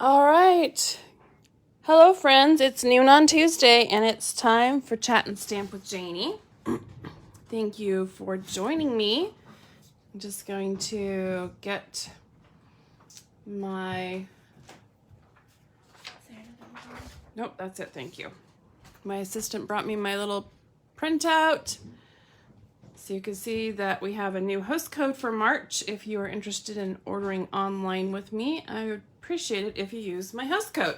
All right. Hello, friends. It's noon on Tuesday, and it's time for Chat and Stamp with Janey. Thank you for joining me. I'm just going to get my... Nope, that's it. Thank you. My assistant brought me my little printout. So you can see that we have a new host code for March. If you are interested in ordering online with me, I would appreciate it if you use my host code.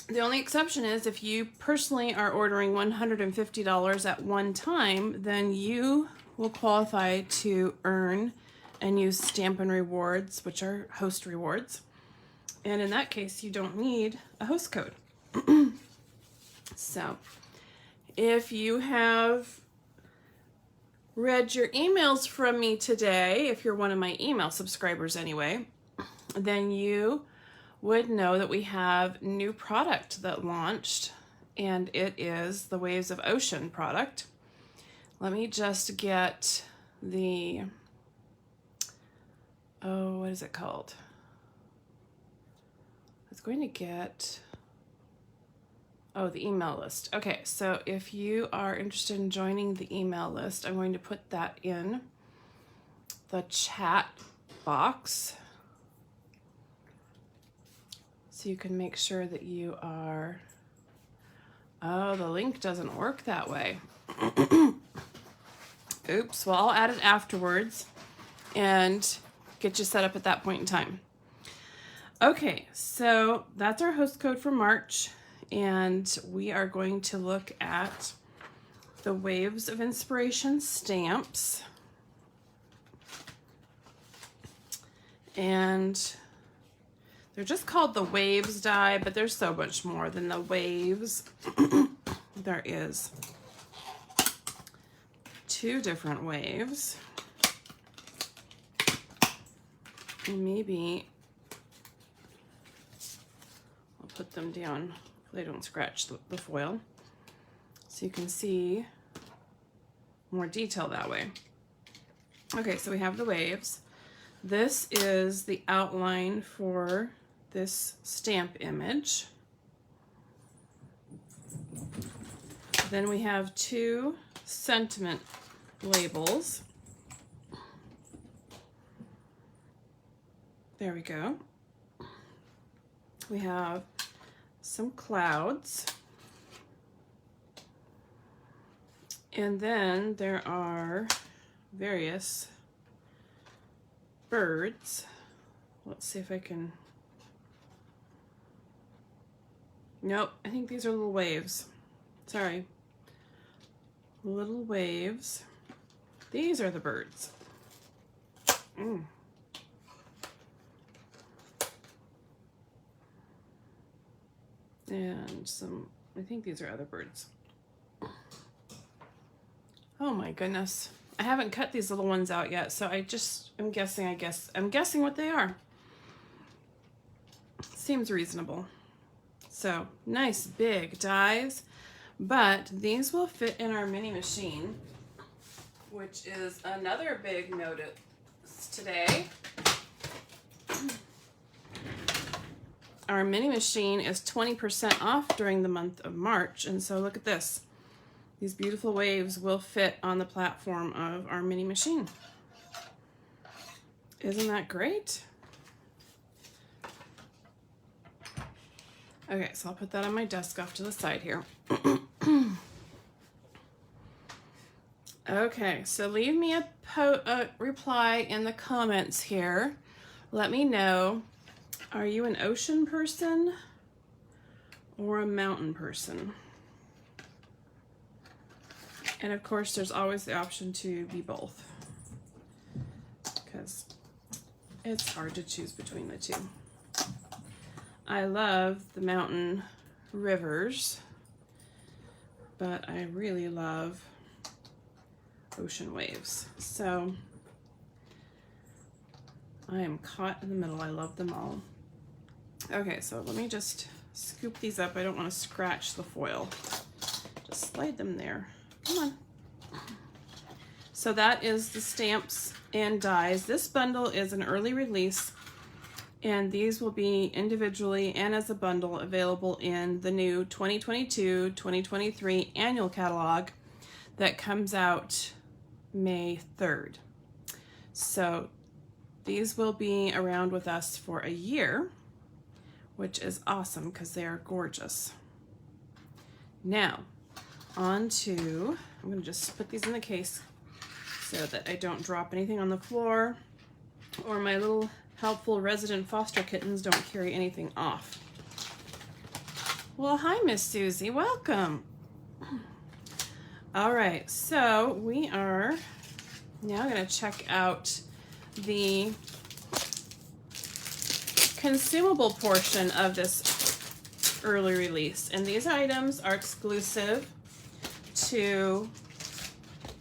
The only exception is if you personally are ordering $150 at one time, then you will qualify to earn and use Stampin' Rewards, which are host rewards. And in that case, you don't need a host code. So if you have read your emails from me today, if you're one of my email subscribers anyway, then you would know that we have new product that launched, and it is the Waves of Ocean product. Let me just get the, what is it called? I was going to get, the email list. Okay, so if you are interested in joining the email list, I'm going to put that in the chat box so you can make sure that you are... Oh, the link doesn't work that way. Oops, well, I'll add it afterwards and get you set up at that point in time. Okay, so that's our host code for March, and we are going to look at the Waves of Inspiration stamps. And they're just called the Waves die, but there's so much more than the waves. There is 2 different waves. And maybe I'll put them down so they don't scratch the foil, so you can see more detail that way. Okay, so we have the waves. This is the outline for this stamp image. Then we have 2 sentiment labels. There we go. We have some clouds. And then there are various birds. Let's see if I can... Nope, I think these are little waves. Sorry. Little waves. These are the birds. And some, I think these are other birds. Oh my goodness. I haven't cut these little ones out yet, so I'm guessing what they are. Seems reasonable. So, nice big dies, but these will fit in our mini machine, which is another big notice today. Our mini machine is 20% off during the month of March, and so look at this. These beautiful waves will fit on the platform of our mini machine. Isn't that great? Okay, so I'll put that on my desk off to the side here. Okay, so leave me a reply in the comments here. Let me know, are you an ocean person or a mountain person? And of course, there's always the option to be both, because it's hard to choose between the two. I love the mountain rivers, but I really love ocean waves. So I am caught in the middle. I love them all. Okay, so let me just scoop these up. I don't want to scratch the foil. Just slide them there. Come on. So that is the stamps and dies. This bundle is an early release And these will be individually and as a bundle available in the new 2022-2023 annual catalog that comes out May 3rd. So these will be around with us for a year, which is awesome because they are gorgeous. Now, on to, I'm going to just put these in the case so that I don't drop anything on the floor, or my little helpful resident foster kittens don't carry anything off. Well, hi, Miss Susie. Welcome. All right, so we are now going to check out the consumable portion of this early release. And these items are exclusive to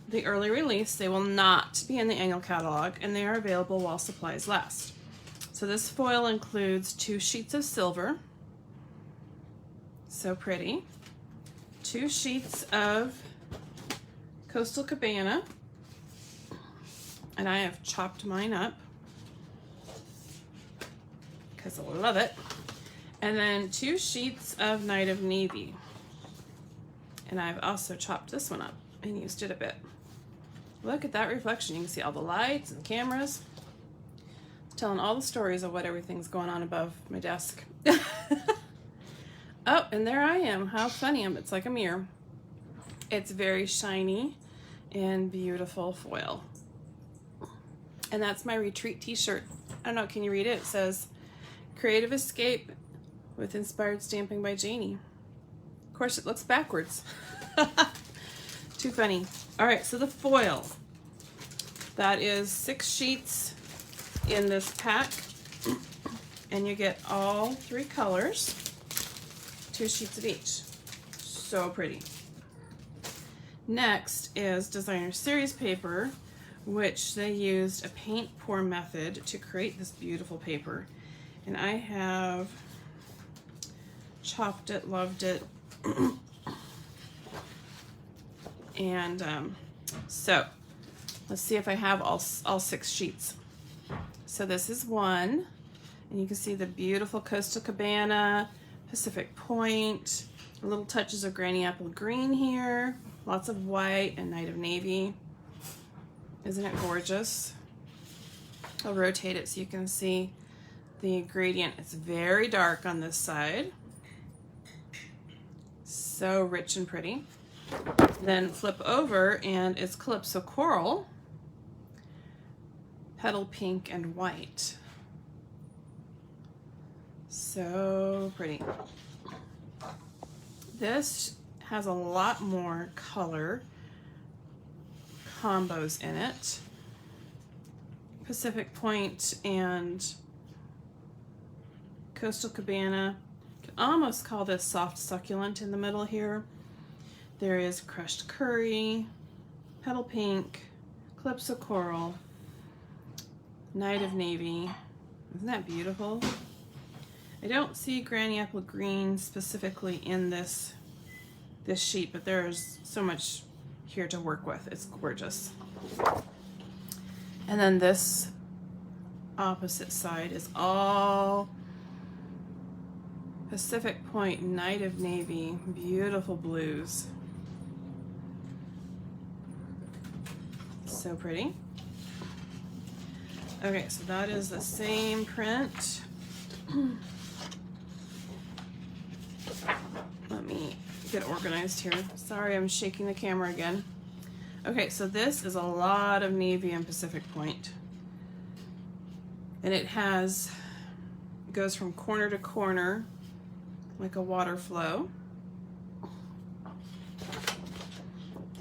the early release. They will not be in the annual catalog, and they are available while supplies last. So this foil includes 2 sheets of silver, so pretty, 2 sheets of Coastal Cabana, and I have chopped mine up because I love it, and then 2 sheets of Night of Navy, and I've also chopped this one up and used it a bit. Look at that reflection. You can see all the lights and cameras. Telling all the stories of what everything's going on above my desk. Oh, and there I am. How funny. It's like a mirror. It's very shiny and beautiful foil. And that's my retreat t-shirt. I don't know, can you read it? It says, Creative Escape with Inspired Stamping by Janey. Of course, it looks backwards. Too funny. All right, so the foil. That is 6 sheets in this pack, and you get all 3 colors, 2 sheets of each. So pretty. Next is Designer Series paper, which they used a paint pour method to create this beautiful paper. And I have chopped it, loved it. And so let's see if I have all 6 sheets. So this is one, and you can see the beautiful Coastal Cabana, Pacific Point, little touches of Granny Apple Green here, lots of white and Night of Navy. Isn't it gorgeous? I'll rotate it so you can see the gradient. It's very dark on this side. So rich and pretty. Then flip over and it's Calypso Coral, Petal Pink and White. So pretty. This has a lot more color combos in it. Pacific Point and Coastal Cabana. You can almost call this soft succulent in the middle here. There is Crushed Curry, Petal Pink, Calypso Coral, Night of Navy. Isn't that beautiful? I don't see Granny Apple Green specifically in this sheet, but there's so much here to work with. It's gorgeous. And then this opposite side is all Pacific Point, Night of Navy, beautiful blues. So pretty. Okay, so that is the same print. Let me get organized here. Sorry, I'm shaking the camera again. Okay, so this is a lot of Navy and Pacific Point. And it goes from corner to corner like a water flow.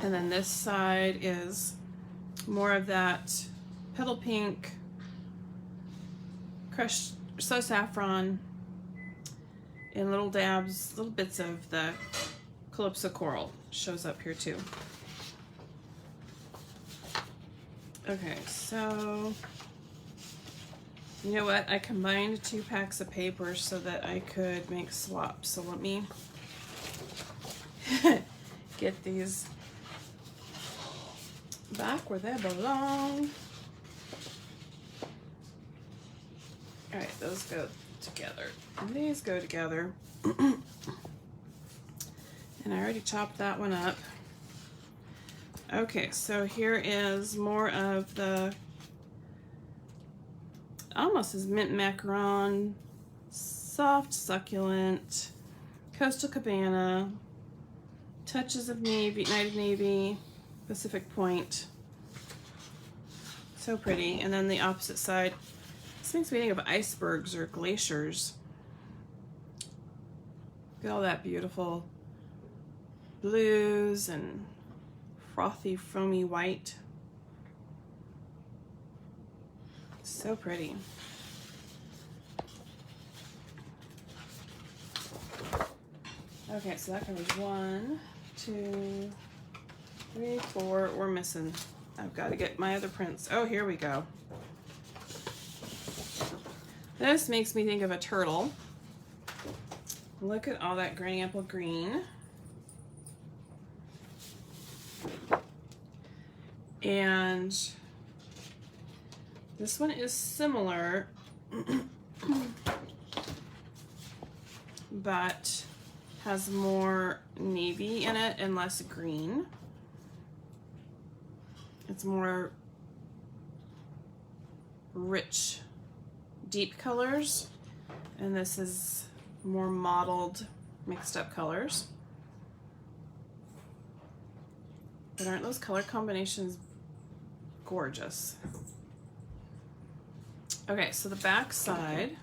And then this side is more of that Petal Pink, crushed so saffron, and little dabs, little bits of the Calypso Coral shows up here too. Okay, so you know what? I combined 2 packs of paper so that I could make swaps. So let me get these back where they belong. All right, those go together. And these go together. And I already chopped that one up. Okay, so here is more of the, almost as mint macaron, soft succulent, Coastal Cabana, touches of navy, Night of Navy, Pacific Point. So pretty. And then the opposite side, this makes me think of icebergs or glaciers. Look at all that beautiful blues and frothy, foamy white. So pretty. Okay, so that covers 1, 2, 3, 4. We're missing. I've got to get my other prints. Oh, here we go. This makes me think of a turtle. Look at all that granny apple green. And this one is similar, but has more navy in it and less green. It's more rich, deep colors, and this is more mottled, mixed up colors. But aren't those color combinations gorgeous? Okay, so the back side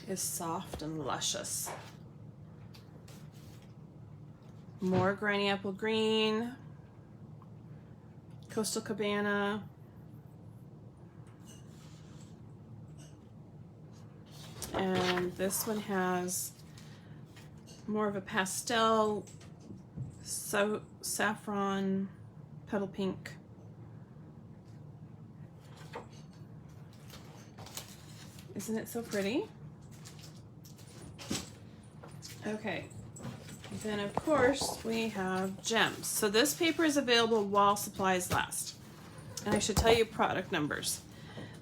is soft and luscious. More granny apple green, Coastal Cabana, and this one has more of a pastel, so saffron, petal pink. Isn't it so pretty? Okay, then of course we have gems. So this paper is available while supplies last. And I should tell you product numbers.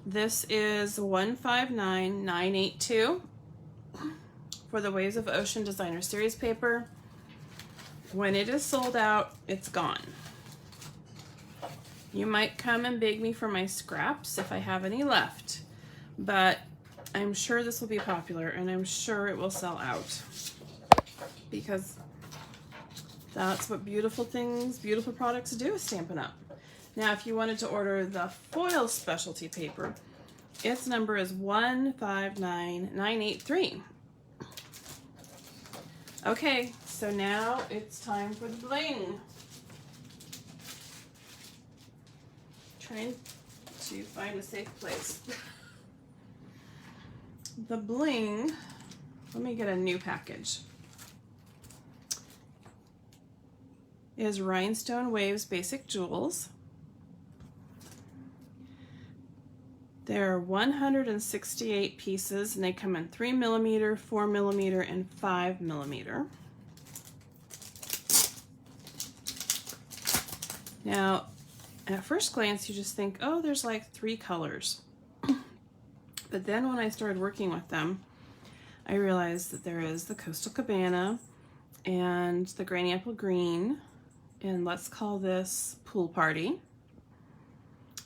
This is 159982 for the Waves of Ocean Designer Series paper. When it is sold out, it's gone. You might come and beg me for my scraps if I have any left, but I'm sure this will be popular and I'm sure it will sell out because that's what beautiful things, beautiful products do, is Stampin' Up. Now, if you wanted to order the foil specialty paper, its number is 159983. Okay, so now it's time for the bling. Trying to find a safe place. The bling, let me get a new package, is Rhinestone Waves Basic Jewels. There are 168 pieces and they come in 3mm, 4mm, and 5mm. Now, at first glance, you just think, oh, there's like 3 colors. But then when I started working with them, I realized that there is the Coastal Cabana and the Granny Apple Green, and let's call this Pool Party.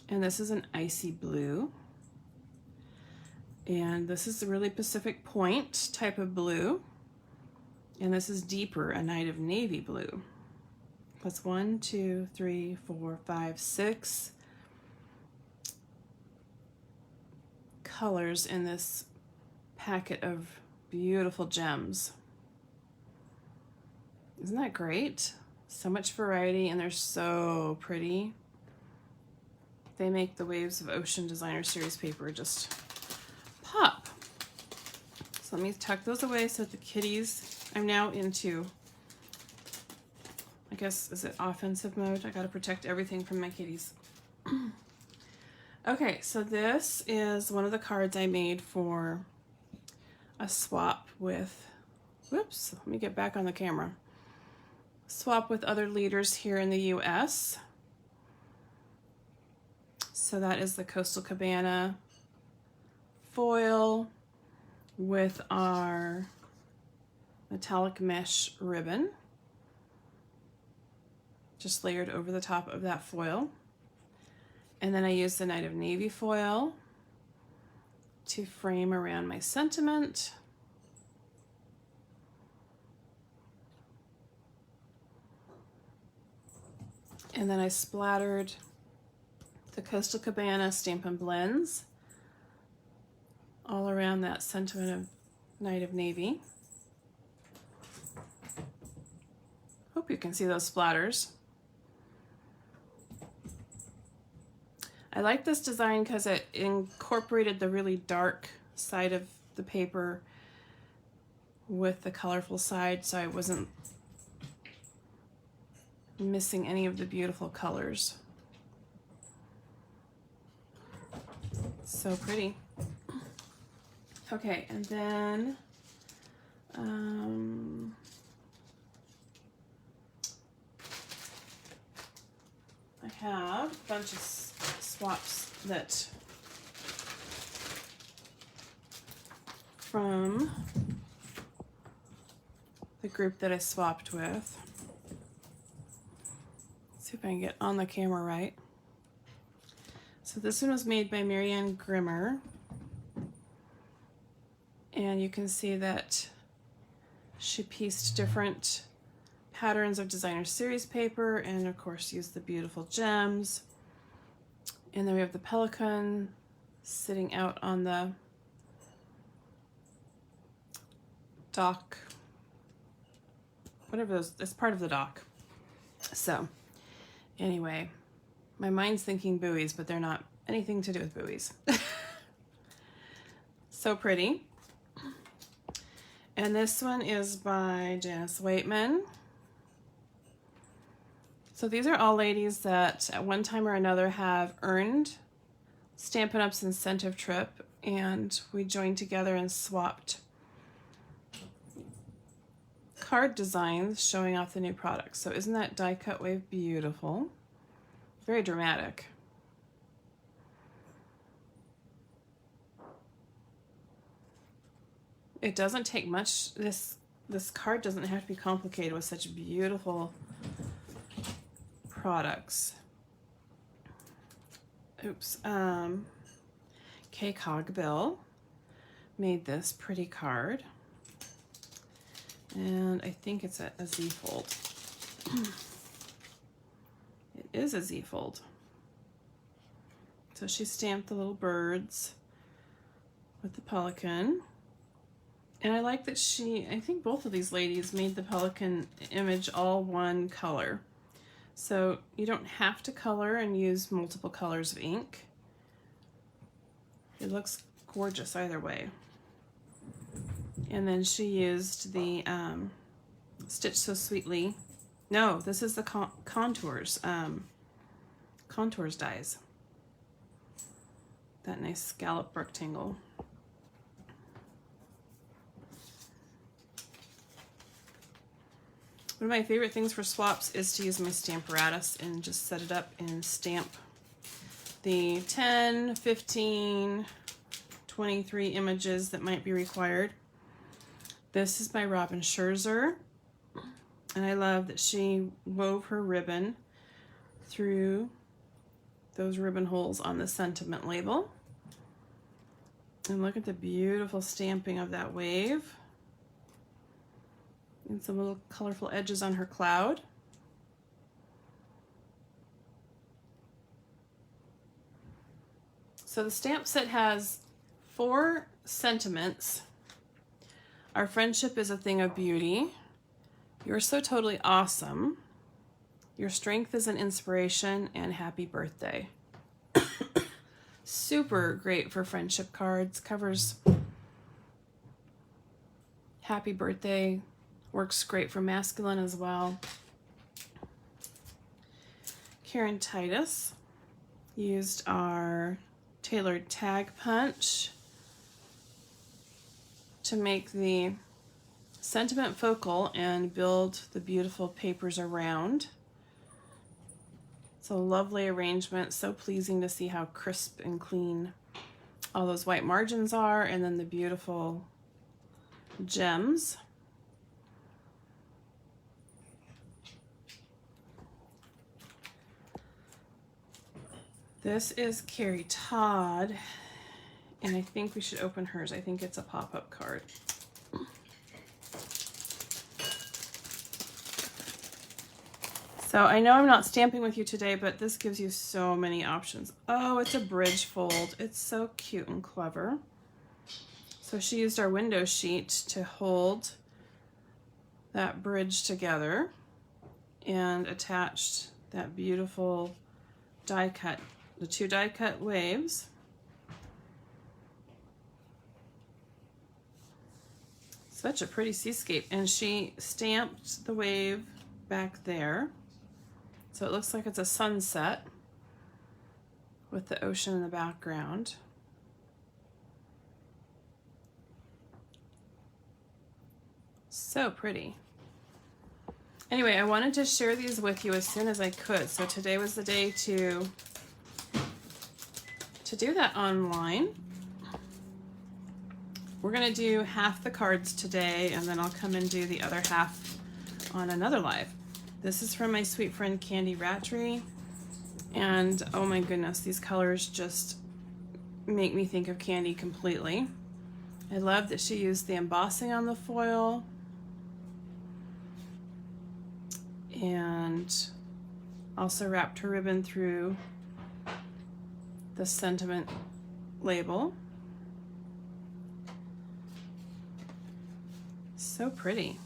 And this is an icy blue. And this is a really Pacific Point type of blue. And this is deeper, a Night of Navy blue. That's 1, 2, 3, 4, 5, 6 colors in this packet of beautiful gems. Isn't that great? So much variety, and they're so pretty. They make the Waves of Ocean Designer Series paper just pop. So let me tuck those away so that the kitties, I'm now into, I guess, is it offensive mode? I gotta protect everything from my kitties. Okay, so this is one of the cards I made for a swap with, whoops, let me get back on the camera. Swap with other leaders here in the US. So that is the Coastal Cabana foil with our metallic mesh ribbon, just layered over the top of that foil. And then I use the Night of Navy foil to frame around my sentiment. And then I splattered the Coastal Cabana Stampin' Blends all around that sentiment of Night of Navy. Hope you can see those splatters. I like this design because it incorporated the really dark side of the paper with the colorful side, so I wasn't missing any of the beautiful colors. So pretty. Okay, and then I have a bunch of swaps that from the group that I swapped with. Let's see if I can get on the camera right. So this one was made by Marianne Grimmer, and you can see that she pieced different patterns of designer series paper and of course used the beautiful gems. And then we have the pelican sitting out on the dock, whatever those, it's part of the dock. So anyway, my mind's thinking buoys, but they're not anything to do with buoys. So pretty. And this one is by Janice Waitman. So these are all ladies that at one time or another have earned Stampin' Up's incentive trip, and we joined together and swapped card designs showing off the new products. So isn't that die cut wave beautiful? Very dramatic. It doesn't take much. This card doesn't have to be complicated with such beautiful products. Oops. Kay Cogbill made this pretty card, and I think it's a Z-fold. It is a Z-fold. So she stamped the little birds with the pelican. And I like that I think both of these ladies made the pelican image all one color. So you don't have to color and use multiple colors of ink. It looks gorgeous either way. And then she used the Stitch So Sweetly. No, this is the contours. Contours dies. That nice scallop rectangle. One of my favorite things for swaps is to use my Stamparatus and just set it up and stamp the 10, 15, 23 images that might be required. This is by Robin Scherzer, and I love that she wove her ribbon through those ribbon holes on the sentiment label. And look at the beautiful stamping of that wave. And some little colorful edges on her cloud. So the stamp set has 4 sentiments. Our friendship is a thing of beauty. You're so totally awesome. Your strength is an inspiration, and happy birthday. Super great for friendship cards. Covers happy birthday. Works great for masculine as well. Karen Titus used our tailored tag punch to make the sentiment focal and build the beautiful papers around. So lovely arrangement, so pleasing to see how crisp and clean all those white margins are, and then the beautiful gems. This is Carrie Todd, and I think we should open hers. I think it's a pop-up card. So I know I'm not stamping with you today, but this gives you so many options. Oh, it's a bridge fold. It's so cute and clever. So she used our window sheet to hold that bridge together and attached that beautiful die cut, the 2 die cut waves. Such a pretty seascape. And she stamped the wave back there. So it looks like it's a sunset with the ocean in the background. So pretty. Anyway, I wanted to share these with you as soon as I could. So today was the day to do that online. We're gonna do half the cards today, and then I'll come and do the other half on another live. This is from my sweet friend Candy Rattry, and oh my goodness, these colors just make me think of Candy completely. I love that she used the embossing on the foil and also wrapped her ribbon through the sentiment label. So pretty.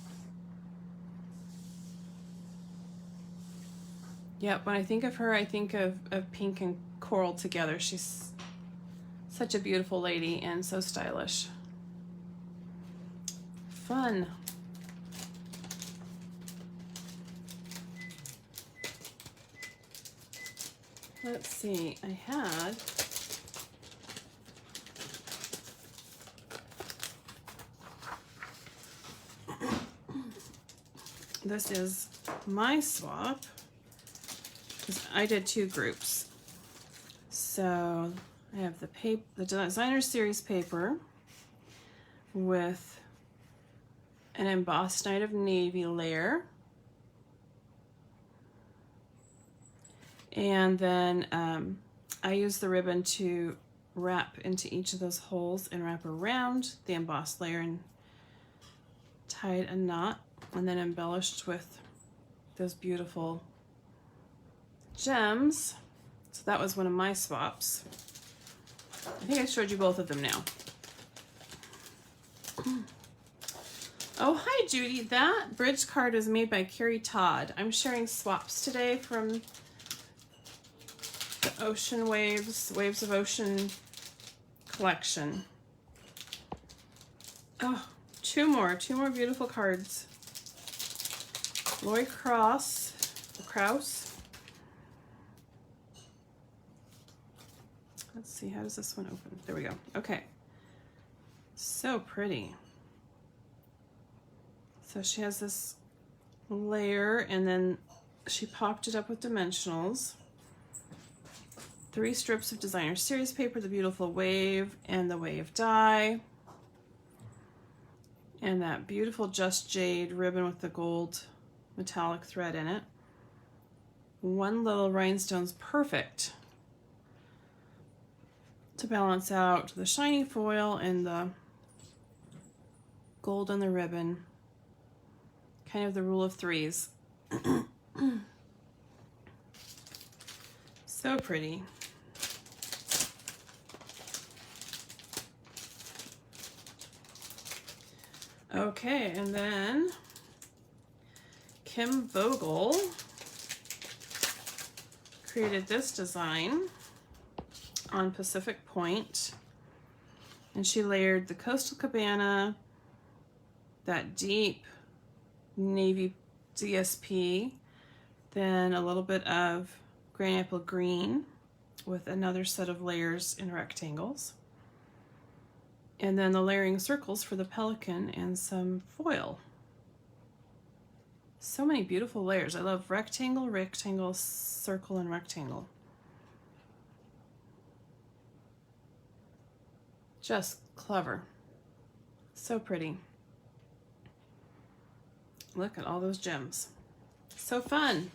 Yep, when I think of her, I think of pink and coral together. She's such a beautiful lady and so stylish. Fun. Let's see, I had this is my swap, because I did 2 groups. So I have the designer series paper with an embossed Night of Navy layer. And then I use the ribbon to wrap into each of those holes and wrap around the embossed layer and tied a knot, and then embellished with those beautiful gems. So that was one of my swaps. I think I showed you both of them now. Oh, hi Judy. That bridge card is made by Carrie Todd. I'm sharing swaps today from the Ocean Waves of Ocean collection. Oh, two more beautiful cards. Lori Krause. Let's see, how does this one open? There we go. Okay. So pretty. So she has this layer, and then she popped it up with dimensionals. 3 strips of designer series paper, the beautiful wave and the wave die. And that beautiful Just Jade ribbon with the gold metallic thread in it. 1 little rhinestone's perfect to balance out the shiny foil and the gold on the ribbon. Kind of the rule of 3s. So pretty. Okay, and then Kim Vogel created this design on Pacific Point, and she layered the Coastal Cabana, that deep navy DSP, then a little bit of Granny Apple Green with another set of layers in rectangles, and then the layering circles for the pelican and some foil. So many beautiful layers. I love rectangle, rectangle, circle, and rectangle. Just clever. So pretty. Look at all those gems. So fun.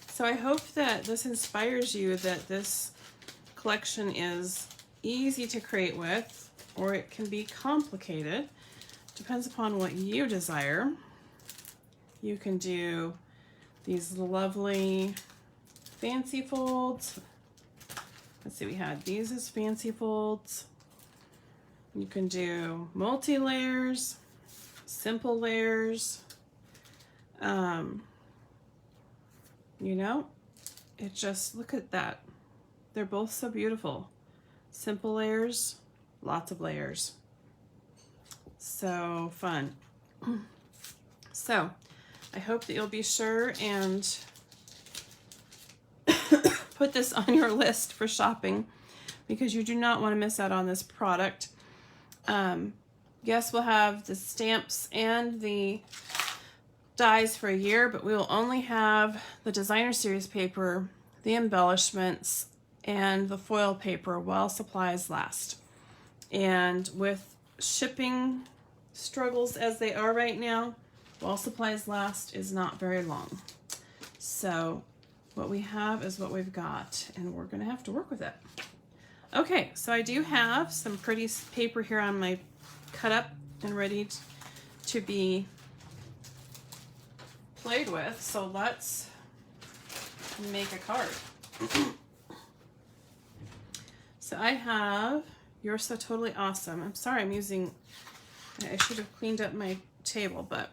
So I hope that this inspires you, that this collection is easy to create with, or it can be complicated. Depends upon what you desire. You can do these lovely fancy folds. Let's see, we had these as fancy folds. You can do multi-layers, simple layers. You know, it just, look at that. They're both so beautiful. Simple layers, lots of layers. So fun. So I hope that you'll be sure and put this on your list for shopping, because you do not want to miss out on this product. Yes, we'll have the stamps and the dies for a year, but we will only have the designer series paper, the embellishments, and the foil paper while supplies last. And with shipping struggles as they are right now, while supplies last is not very long. So what we have is what we've got, and we're gonna have to work with it. Okay, so I do have some pretty paper here on my cut up and ready to be played with. So let's make a card. So I have You're So Totally Awesome. I'm sorry, I should have cleaned up my table, but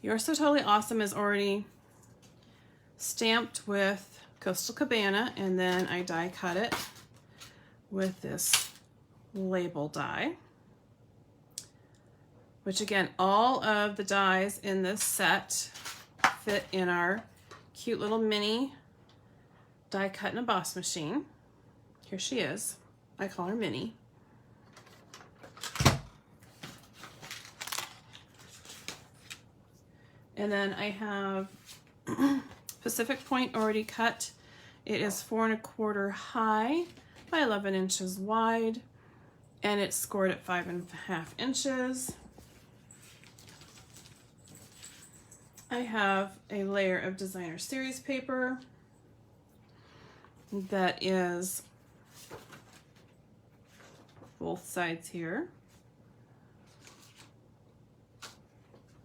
You're So Totally Awesome is already stamped with Coastal Cabana, and then I die cut it with this label die, which again, all of the dies in this set fit in our cute little mini die cut and emboss machine. Here she is. I call her Minnie. And then I have Pacific Point already cut. It is 4 1/4 high by 11 inches wide, and it's scored at 5 1/2 inches. I have a layer of designer series paper that is both sides here.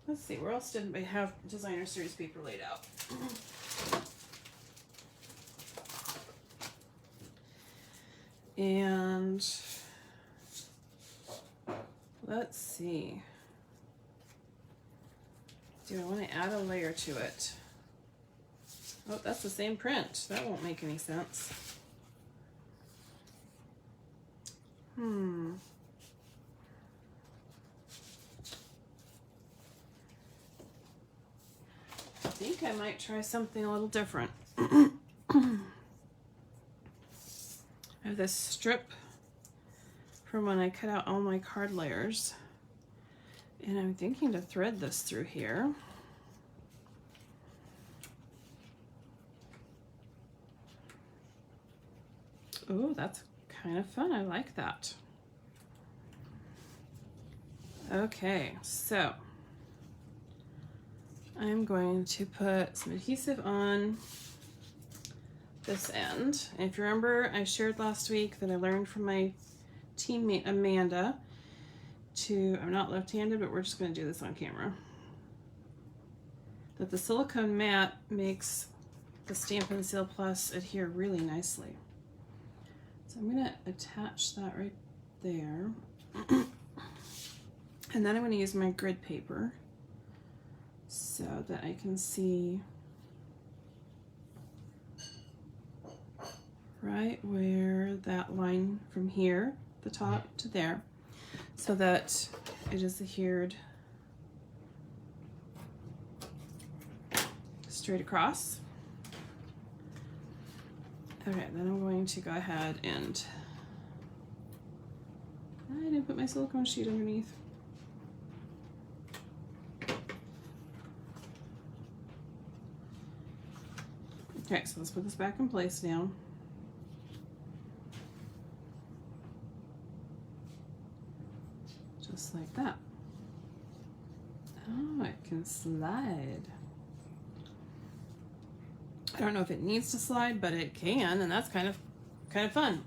Let's see, where else did I have designer series paper laid out? And let's see. Do I want to add a layer to it? Oh, that's the same print. That won't make any sense. I think I might try something a little different. I have this strip from when I cut out all my card layers, and I'm thinking to thread this through here. Oh, that's kind of fun. I like that. Okay, so I'm going to put some adhesive on this end. And if you remember, I shared last week that I learned from my teammate Amanda I'm not left-handed, but we're just going to do this on camera, that the silicone mat makes the Stampin' Seal Plus adhere really nicely. So I'm going to attach that right there. And then I'm going to use my grid paper so that I can see right where that line from here, the top to there, so that it is adhered straight across. Okay, then I'm going to go ahead and I didn't put my silicone sheet underneath. Okay, so let's put this back in place now. like that. Oh, it can slide. I don't know if it needs to slide, but it can, and that's kind of fun.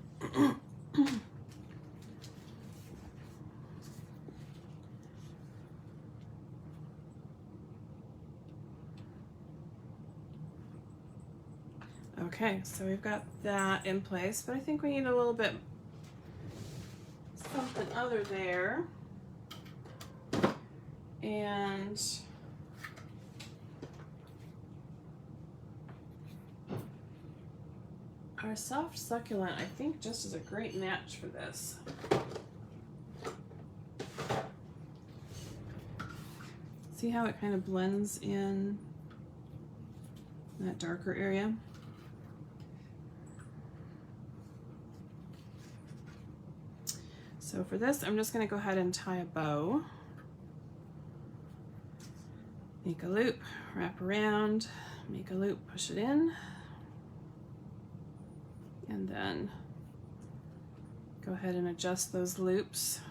Okay, so we've got that in place, but I think we need a little bit something other there. And our soft succulent, I think, just is a great match for this. See how it kind of blends in that darker area? So for this, I'm just going to go ahead and tie a bow. Make a loop, wrap around, make a loop, push it in, and then go ahead and adjust those loops.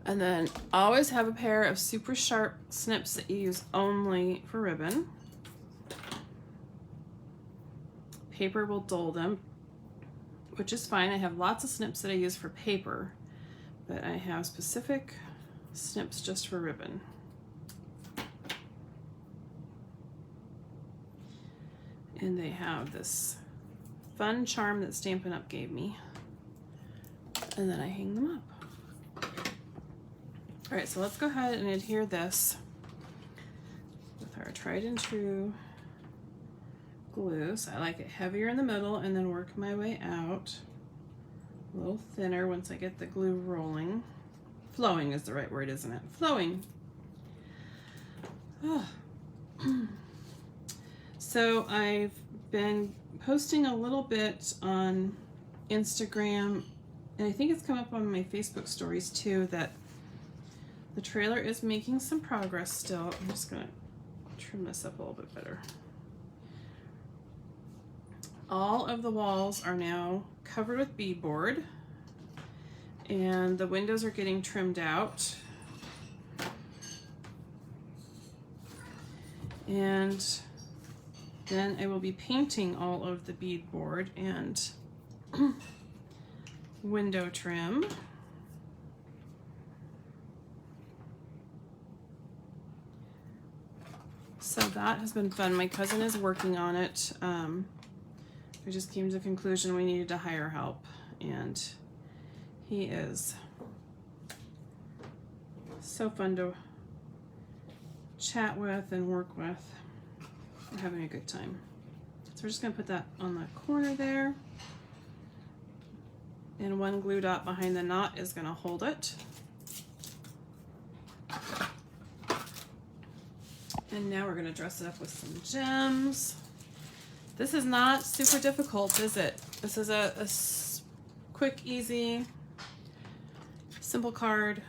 And then always have a pair of super sharp snips that you use only for ribbon. Paper will dull them, which is fine. I have lots of snips that I use for paper, but I have specific snips just for ribbon. And they have this fun charm that Stampin' Up! Gave me. And then I hang them up. All right, so let's go ahead and adhere this with our tried and true glue. So I like it heavier in the middle and then work my way out. A little thinner once I get the glue rolling. Flowing is the right word, isn't it? Flowing. Oh. So I've been posting a little bit on Instagram, and I think it's come up on my Facebook stories too, that the trailer is making some progress still. I'm just gonna trim this up a little bit better. All of the walls are now covered with beadboard, and the windows are getting trimmed out. And then I will be painting all of the beadboard and window trim. So that has been fun. My cousin is working on it. We just came to the conclusion we needed to hire help, and he is so fun to chat with and work with. We're having a good time. So we're just gonna put that on the corner there. And one glue dot behind the knot is gonna hold it. And now we're gonna dress it up with some gems. This is not super difficult, is it? This is a quick, easy, simple card.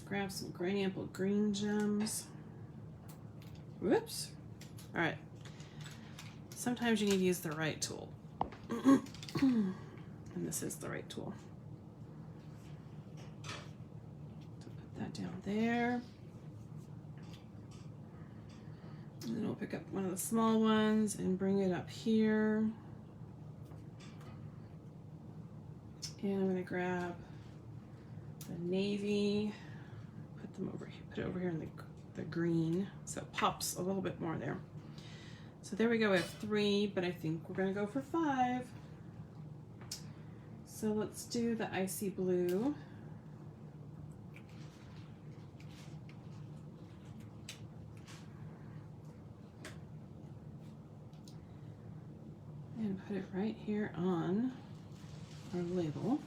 Grab some Granny Apple green gems. Whoops. All right. Sometimes you need to use the right tool. And this is the right tool. So put that down there. And then we'll pick up one of the small ones and bring it up here. And I'm going to grab the navy. Them over here, put it over here in the green, so it pops a little bit more there. So there we go. We have 3, but I think we're gonna go for 5. So let's do the icy blue. And put it right here on our label.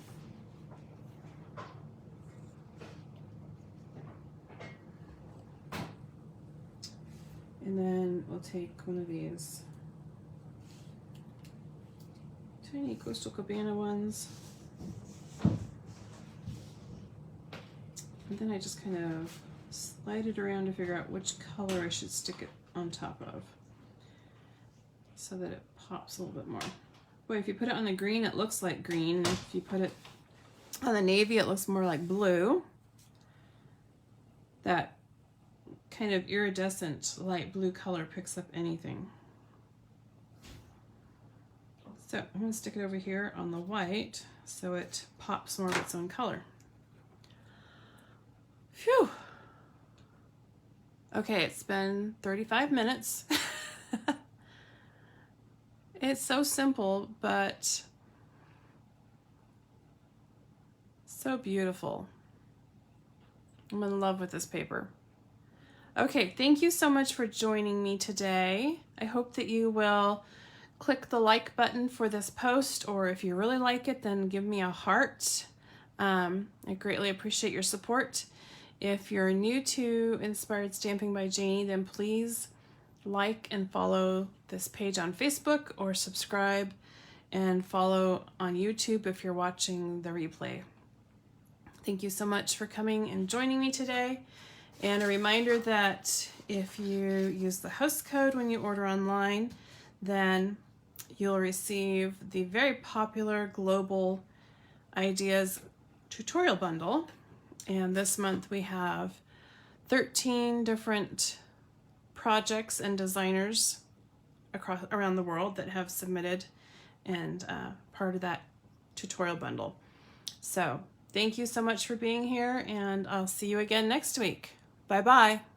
And then we'll take one of these tiny Coastal Cabana ones. And then I just kind of slide it around to figure out which color I should stick it on top of so that it pops a little bit more. Boy, if you put it on the green, it looks like green. If you put it on the navy, it looks more like blue. That kind of iridescent light blue color picks up anything. So I'm going to stick it over here on the white so it pops more of its own color. Phew. Okay, it's been 35 minutes. It's so simple, but so beautiful. I'm in love with this paper. Okay, thank you so much for joining me today. I hope that you will click the like button for this post, or if you really like it, then give me a heart. I greatly appreciate your support. If you're new to Inspired Stamping by Janey, then please like and follow this page on Facebook, or subscribe and follow on YouTube if you're watching the replay. Thank you so much for coming and joining me today. And a reminder that if you use the host code when you order online, then you'll receive the very popular Global Ideas tutorial bundle. And this month we have 13 different projects and designers around the world that have submitted and part of that tutorial bundle. So thank you so much for being here, and I'll see you again next week. Bye-bye.